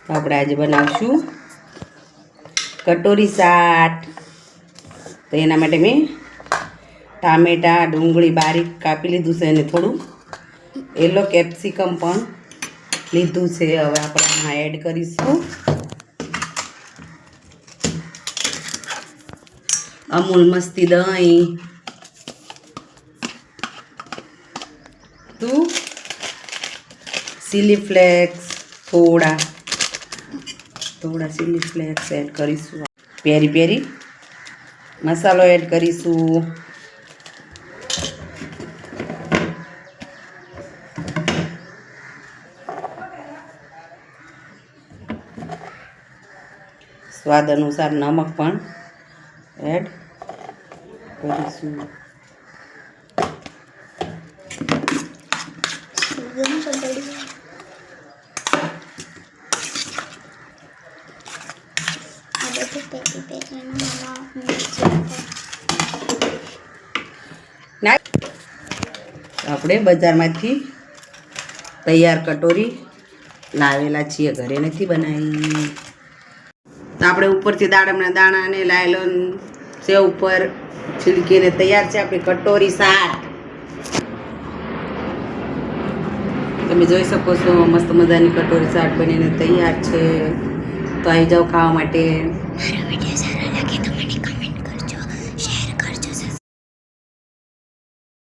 તો આપણે આજે બનાવશું કટોરી શાક। તો એના માટે મેં ટામેટા ડુંગળી બારીક કાપી લીધું છે અને થોડું યલો કેપ્સિકમ પણ લીધું છે। હવે આપણે આમાં એડ કરીશું અમૂલ મસ્તી દહીં, તું ચીલી ફ્લેક્સ થોડા ચીલી ફ્લેક્સ એડ કરીશું। પેરી પેરી મસાલો એડ કરીશું। સ્વાદ અનુસાર નમક પણ એડ કરીશું। આપણે બજારમાંથી તૈયાર કટોરી લાવેલા છીએ, ઘરે નથી બનાવી। તો આપણે ઉપરથી દાડમના દાણા અને લાયલોન સેવ ઉપર છીડકીને તૈયાર છે આપણી કટોરી શાક। તમે જોઈ શકો છો મસ્ત મજાની કટોરી શાક બનીને તૈયાર છે। તો આવી જાઓ ખાવા માટે।